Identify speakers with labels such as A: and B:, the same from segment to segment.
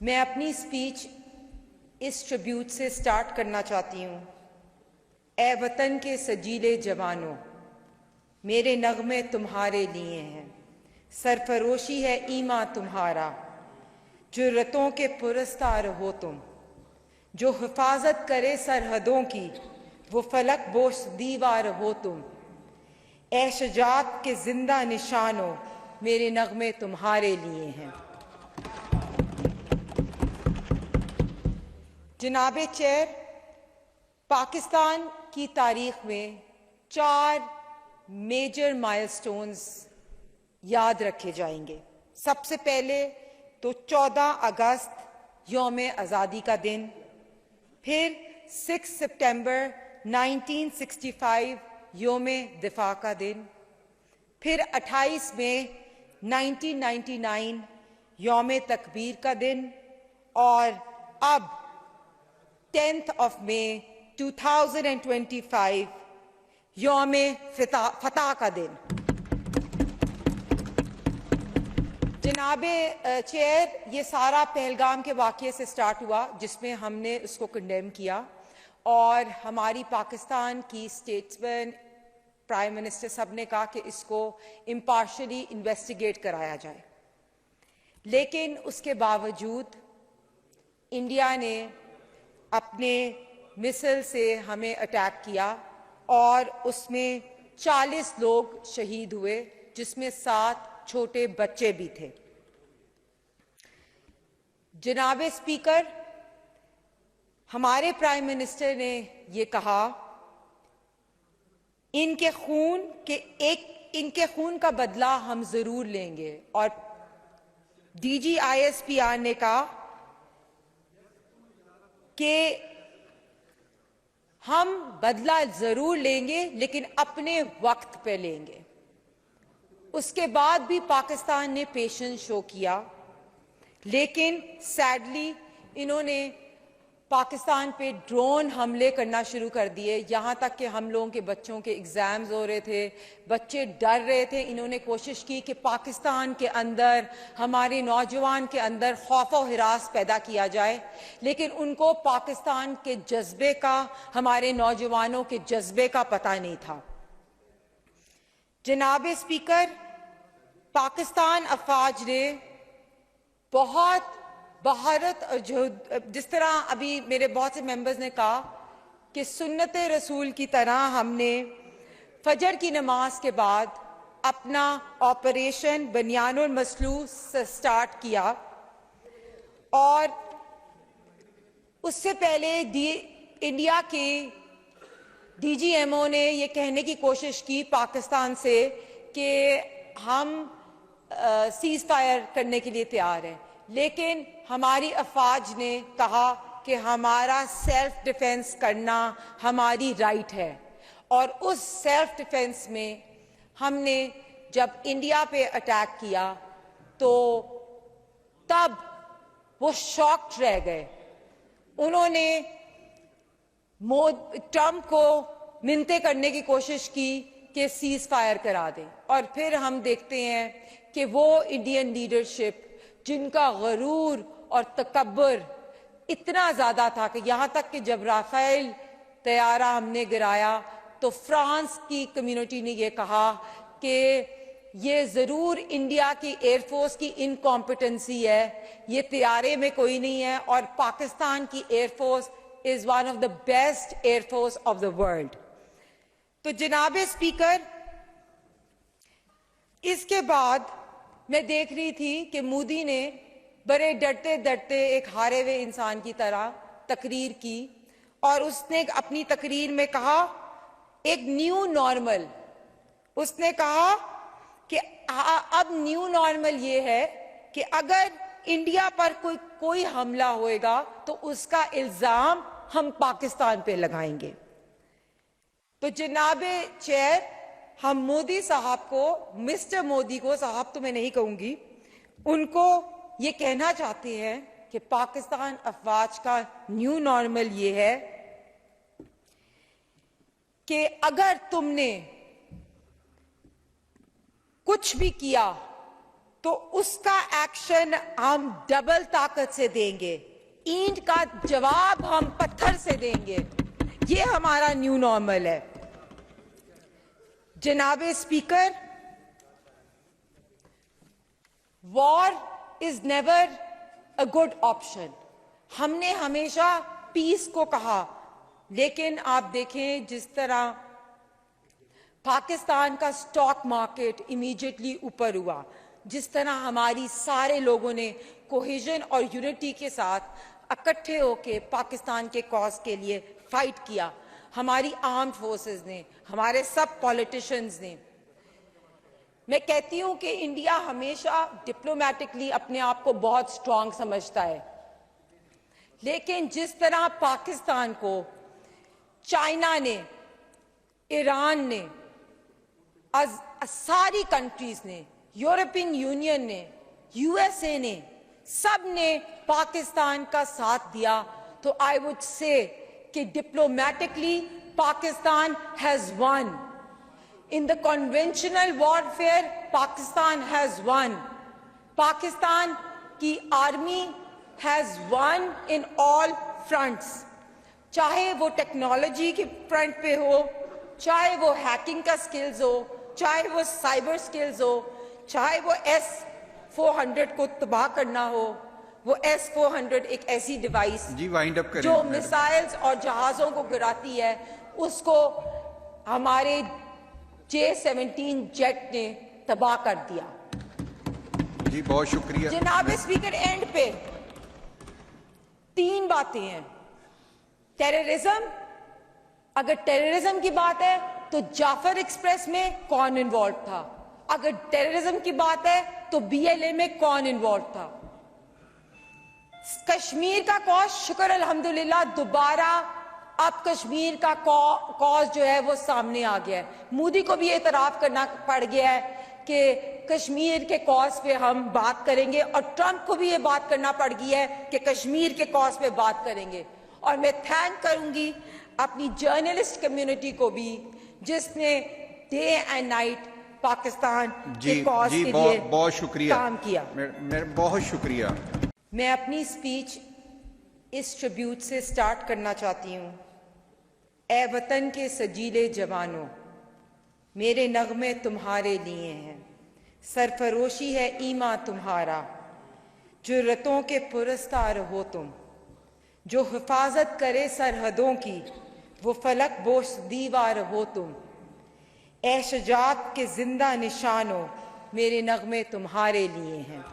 A: मैं अपनी स्पीच इस ट्रिब्यूट से स्टार्ट करना चाहती हूँ। ए वतन के सजीले जवानों, मेरे नगमे तुम्हारे लिए हैं, सरफरोशी है ईमा तुम्हारा, जुर्रतों के पुरस्कार हो तुम, जो हिफाजत करे सरहदों की, वो फलक बोश दीवार हो तुम। ए शजात के जिंदा निशानों, मेरे नगमे तुम्हारे लिए हैं। जनाबे चेयर, पाकिस्तान की तारीख में 4 मेजर माइलस्टोन्स याद रखे जाएंगे। सबसे पहले तो 14 अगस्त यौम आज़ादी का दिन, फिर 6 सितंबर 1965 यौम दिफा का दिन, फिर 28 मई 1999 यौम तकबीर का दिन, और अब 10th of May 2025 यौम फतह का दिन। जनाबे चेयर, ये सारा पहलगाम के वाक़ये से स्टार्ट हुआ, जिसमें हमने उसको कंडेम किया और हमारी पाकिस्तान की स्टेट्समैन, प्राइम मिनिस्टर सब ने कहा कि इसको इम्पार्शली इन्वेस्टिगेट कराया जाए। लेकिन उसके बावजूद इंडिया ने अपने मिसाइल से हमें अटैक किया और उसमें 40 लोग शहीद हुए, जिसमें 7 छोटे बच्चे भी थे। जनाबे स्पीकर, हमारे प्राइम मिनिस्टर ने ये कहा इनके खून का बदला हम जरूर लेंगे, और डीजी ISPR ने कहा कि हम बदला जरूर लेंगे लेकिन अपने वक्त पे लेंगे। उसके बाद भी पाकिस्तान ने पेशेंस शो किया, लेकिन सैडली इन्होंने पाकिस्तान पे ड्रोन हमले करना शुरू कर दिए। यहाँ तक कि हम लोगों के बच्चों के एग्जाम्स हो रहे थे, बच्चे डर रहे थे। इन्होंने कोशिश की कि पाकिस्तान के अंदर, हमारे नौजवान के अंदर खौफ और हिरास पैदा किया जाए, लेकिन उनको पाकिस्तान के जज्बे का, हमारे नौजवानों के जज्बे का पता नहीं था। जनाब स्पीकर, पाकिस्तान अफवाज ने बहुत बहारत और जिस तरह अभी मेरे बहुत से मेंबर्स ने कहा कि सुन्नत रसूल की तरह हमने फजर की नमाज के बाद अपना ऑपरेशन बनियानुल मसलूह से स्टार्ट किया, और उससे पहले इंडिया के DGMO ने ये कहने की कोशिश की पाकिस्तान से कि हम सीज फायर करने के लिए तैयार हैं, लेकिन हमारी अफवाज ने कहा कि हमारा सेल्फ डिफेंस करना हमारी राइट है। और उस सेल्फ डिफेंस में हमने जब इंडिया पे अटैक किया तो तब वो शॉक्ड रह गए। उन्होंने ट्रंप को मिन्नतें करने की कोशिश की कि सीज फायर करा दें, और फिर हम देखते हैं कि वो इंडियन लीडरशिप जिनका गरूर और तकब्बुर इतना ज्यादा था कि यहाँ तक कि जब राफेल तैयारा हमने गिराया तो फ्रांस की कम्युनिटी ने यह कहा कि ये जरूर इंडिया की एयरफोर्स की इनकॉम्पिटेंसी है, ये तैयारे में कोई नहीं है, और पाकिस्तान की air force is one of the best air force of the world. तो जनाबे स्पीकर, इसके बाद मैं देख रही थी कि मोदी ने बड़े डरते डरते एक हारे हुए इंसान की तरह तकरीर की, और उसने अपनी तकरीर में कहा एक न्यू नॉर्मल, उसने कहा कि अब न्यू नॉर्मल ये है कि अगर इंडिया पर कोई हमला होएगा तो उसका इल्जाम हम पाकिस्तान पे लगाएंगे। तो जनाबे चेयर, हम मोदी साहब को, मिस्टर मोदी को, साहब तो मैं नहीं कहूंगी, उनको ये कहना चाहते हैं कि पाकिस्तान अफवाज का न्यू नॉर्मल ये है कि अगर तुमने कुछ भी किया तो उसका एक्शन हम डबल ताकत से देंगे। ईंट का जवाब हम पत्थर से देंगे। ये हमारा न्यू नॉर्मल है। जनाबे speaker, war is never a good option. हमने हमेशा पीस को कहा, लेकिन आप देखें जिस तरह पाकिस्तान का स्टॉक मार्केट इमीडिएटली ऊपर हुआ, जिस तरह हमारी सारे लोगों ने कोहेजन और यूनिटी के साथ इकट्ठे होकर पाकिस्तान के कॉज के लिए फाइट किया, हमारी आर्म्ड फोर्सेस ने, हमारे सब पॉलिटिशियंस ने। मैं कहती हूं कि इंडिया हमेशा डिप्लोमेटिकली अपने आप को बहुत स्ट्रांग समझता है, लेकिन जिस तरह पाकिस्तान को चाइना ने, ईरान ने, सारी कंट्रीज ने, यूरोपियन यूनियन ने, यूएसए ने, सब ने पाकिस्तान का साथ दिया, तो आई वुड से कि diplomatically Pakistan has won. In the conventional warfare Pakistan has won. Pakistan की army has won in all fronts, चाहे वो टेक्नोलॉजी के फ्रंट पे हो, चाहे वो हैकिंग का स्किल्स हो, चाहे वो साइबर स्किल्स हो, चाहे वो S-400 को तबाह करना हो। वो S-400 एक ऐसी डिवाइस जो मिसाइल्स और जहाजों को गिराती है, उसको हमारे J-17 जेट ने तबाह कर दिया।
B: जी बहुत शुक्रिया
A: जनाब स्पीकर, एंड पे 3 बातें हैं। टेररिज्म, अगर टेररिज्म की बात है तो जाफर एक्सप्रेस में कौन इन्वॉल्व था? अगर टेररिज्म की बात है तो BLA में कौन इन्वॉल्व था? कश्मीर का कॉज, शुक्र अल्हम्दुलिल्लाह, दोबारा अब कश्मीर का कॉज जो है वो सामने आ गया है। मोदी को भी एतराफ करना पड़ गया है कि कश्मीर के कॉज पे हम बात करेंगे, और ट्रंप को भी ये बात करना पड़ गई है कि कश्मीर के कॉज पे बात करेंगे। और मैं थैंक करूंगी अपनी जर्नलिस्ट कम्युनिटी को भी, जिसने डे एंड नाइट पाकिस्तान के कॉज के लिए
B: बहुत शुक्रिया
A: काम किया।
B: बहुत शुक्रिया।
A: मैं अपनी स्पीच इस ट्रिब्यूट से स्टार्ट करना चाहती हूँ। ए वतन के सजीले जवानों, मेरे नगमे तुम्हारे लिए हैं, सरफरोशी है ईमा तुम्हारा, जुर्रतों के पुरस्कार हो तुम, जो हिफाजत करे सरहदों की, वो फलक बोश दीवार हो तुम। ए शजात के जिंदा निशानों, मेरे नगमे तुम्हारे लिए हैं।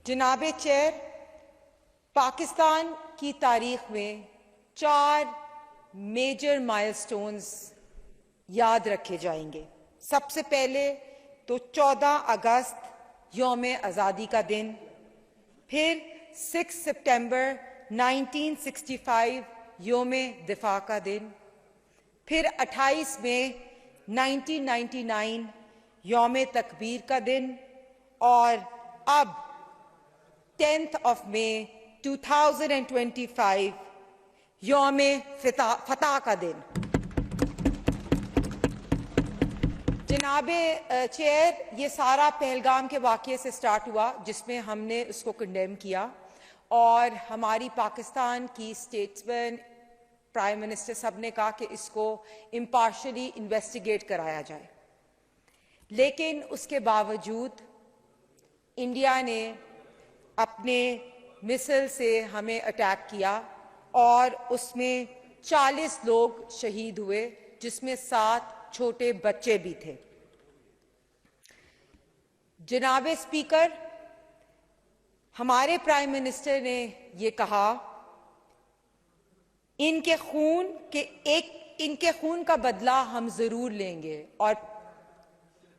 A: जनाबे चेयर, पाकिस्तान की तारीख में 4 मेजर माइलस्टोन्स याद रखे जाएंगे। सबसे पहले तो 14 अगस्त यौम आज़ादी का दिन, फिर 6 सितंबर 1965 यौम दिफा का दिन, फिर 28 मई 1999 यौम तकबीर का दिन, और अब 10th of May 2025 यौम फतह का दिन। जनाबे चेयर, ये सारा पहलगाम के वाक़ये से स्टार्ट हुआ, जिसमें हमने उसको कंडेम किया, और हमारी पाकिस्तान की स्टेट्समैन, प्राइम मिनिस्टर, सब ने कहा कि इसको इम्पार्शली इन्वेस्टिगेट कराया जाए। लेकिन उसके बावजूद इंडिया ने अपने मिसाइल से हमें अटैक किया, और उसमें 40 लोग शहीद हुए, जिसमें 7 छोटे बच्चे भी थे। जनाबे स्पीकर, हमारे प्राइम मिनिस्टर ने ये कहा, इनके खून का बदला हम जरूर लेंगे, और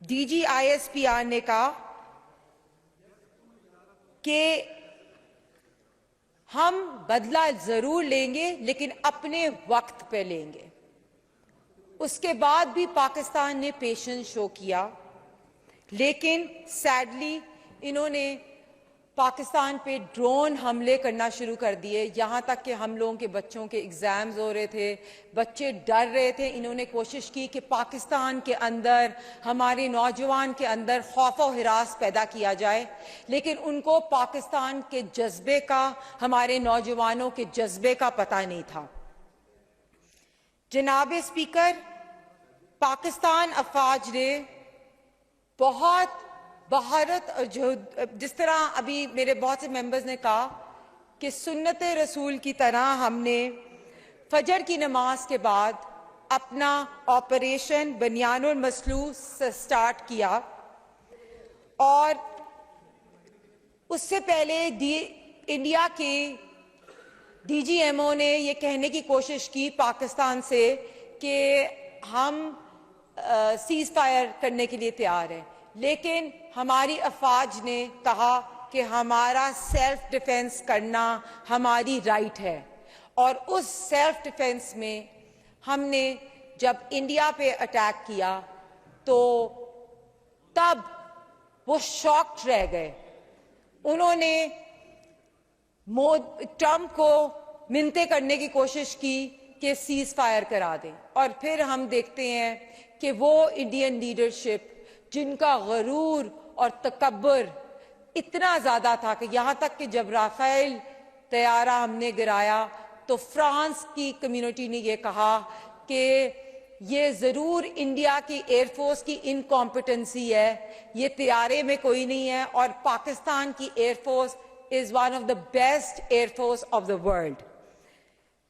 A: DG ISPR ने कहा कि हम बदला जरूर लेंगे, लेकिन अपने वक्त पे लेंगे। उसके बाद भी पाकिस्तान ने पेशेंस शो किया, लेकिन सैडली इन्होंने पाकिस्तान पे ड्रोन हमले करना शुरू कर दिए, यहाँ तक कि हम लोगों के बच्चों के एग्ज़ाम्स हो रहे थे, बच्चे डर रहे थे। इन्होंने कोशिश की कि पाकिस्तान के अंदर, हमारे नौजवान के अंदर खौफ और हिरास पैदा किया जाए, लेकिन उनको पाकिस्तान के जज्बे का, हमारे नौजवानों के जज्बे का पता नहीं था। जनाब स्पीकर, पाकिस्तान अफवाज ने बहुत बहारत और जिस तरह अभी मेरे बहुत से मेंबर्स ने कहा कि सुन्नत रसूल की तरह हमने फजर की नमाज के बाद अपना ऑपरेशन बनियानुल मसलूह से स्टार्ट किया, और उससे पहले इंडिया के DGMO ने ये कहने की कोशिश की पाकिस्तान से कि हम सीज फायर करने के लिए तैयार हैं, लेकिन हमारी अफवाज ने कहा कि हमारा सेल्फ डिफेंस करना हमारी राइट है। और उस सेल्फ डिफेंस में हमने जब इंडिया पे अटैक किया तो तब वो शॉक्ड रह गए। उन्होंने ट्रंप को मिन्नतें करने की कोशिश की कि सीज फायर करा दें, और फिर हम देखते हैं कि वो इंडियन लीडरशिप जिनका गरूर और तकब्बुर इतना ज्यादा था कि यहाँ तक कि जब राफेल तैयारा हमने गिराया तो फ्रांस की कम्युनिटी ने यह कहा कि ये जरूर इंडिया की एयरफोर्स की इनकॉम्पिटेंसी है, ये तैयारे में कोई नहीं है, और पाकिस्तान की air force is one of the best air force of the world.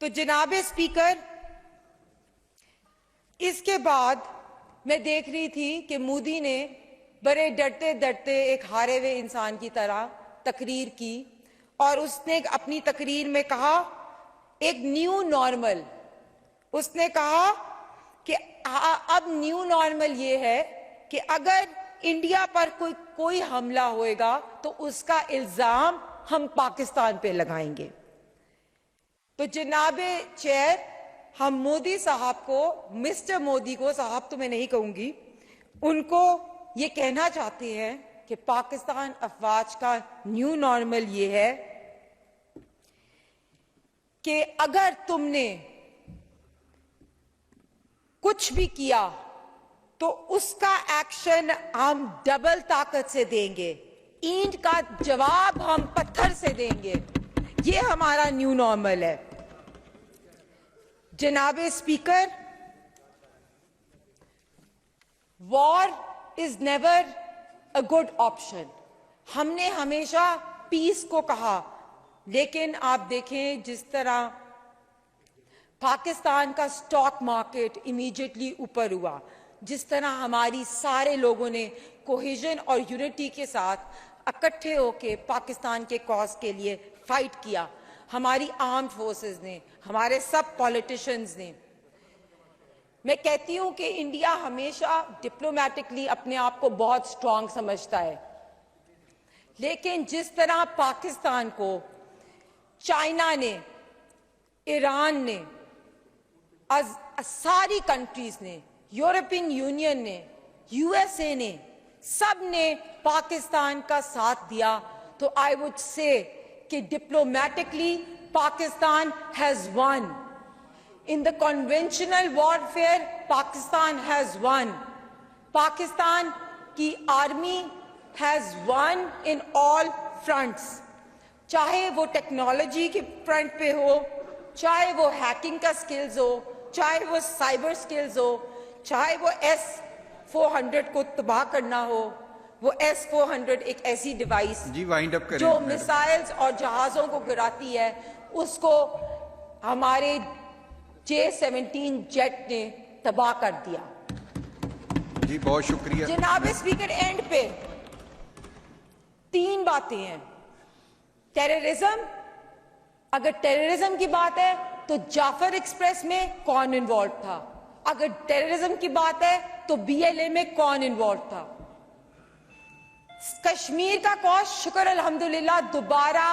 A: तो जनाब स्पीकर, इसके बाद मैं देख रही थी कि मोदी ने बड़े डरते डरते एक हारे हुए इंसान की तरह तकरीर की, और उसने अपनी तकरीर में कहा एक न्यू नॉर्मल, उसने कहा कि अब न्यू नॉर्मल ये है कि अगर इंडिया पर कोई हमला होएगा तो उसका इल्जाम हम पाकिस्तान पे लगाएंगे। तो जनाबे चेयर, हम मोदी साहब को, मिस्टर मोदी को, साहब तो मैं नहीं कहूंगी, उनको ये कहना चाहते हैं कि पाकिस्तान अफवाज का न्यू नॉर्मल ये है कि अगर तुमने कुछ भी किया तो उसका एक्शन हम डबल ताकत से देंगे, ईंट का जवाब हम पत्थर से देंगे। ये हमारा न्यू नॉर्मल है। जनाबे speaker, war is never a good option. हमने हमेशा पीस को कहा, लेकिन आप देखें जिस तरह पाकिस्तान का स्टॉक मार्केट इमीडिएटली ऊपर हुआ, जिस तरह हमारी सारे लोगों ने कोहेजन और यूनिटी के साथ इकट्ठे होकर पाकिस्तान के कॉज के लिए फाइट किया, हमारी आर्म्ड फोर्सेस ने, हमारे सब पॉलिटिशियंस ने। मैं कहती हूं कि इंडिया हमेशा डिप्लोमेटिकली अपने आप को बहुत स्ट्रांग समझता है, लेकिन जिस तरह पाकिस्तान को चाइना ने, ईरान ने, सारी कंट्रीज ने, यूरोपियन यूनियन ने, USA ने, सब ने पाकिस्तान का साथ दिया, तो आई वुड से कि diplomatically Pakistan has won. In the conventional warfare Pakistan has won. Pakistan की army has won in all fronts, चाहे वो टेक्नोलॉजी के फ्रंट पे हो, चाहे वो हैकिंग का स्किल्स हो, चाहे वो साइबर स्किल्स हो, चाहे वो S-400 को तबाह करना हो। वो S-400 एक ऐसी डिवाइस
B: जी वाइंड अप करें
A: जो मिसाइल्स और जहाजों को गिराती है, उसको हमारे J-17 जेट ने तबाह कर दिया।
B: जी बहुत शुक्रिया
A: जनाब स्पीकर, एंड पे 3 बातें हैं। टेररिज्म, अगर टेररिज्म की बात है तो जाफर एक्सप्रेस में कौन इन्वॉल्व था? अगर टेररिज्म की बात है तो BLA में कौन इन्वॉल्व था? कश्मीर का कॉज, शुक्र अल्हम्दुलिल्लाह दोबारा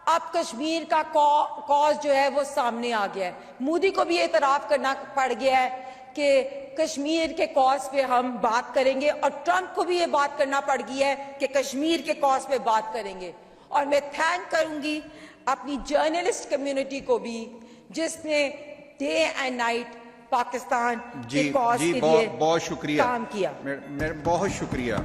A: अब कश्मीर का कॉज जो है वो सामने आ गया है। मोदी को भी एतराफ करना पड़ गया है कि कश्मीर के कॉज पे हम बात करेंगे, और ट्रंप को भी ये बात करना पड़ गई है कि कश्मीर के कॉज पे बात करेंगे। और मैं थैंक करूंगी अपनी जर्नलिस्ट कम्युनिटी को भी जिसने डे एंड नाइट पाकिस्तान के
B: जी
A: कॉज
B: जी
A: के
B: बहुत
A: लिए
B: बहुत शुक्रिया
A: काम किया।
B: बहुत शुक्रिया।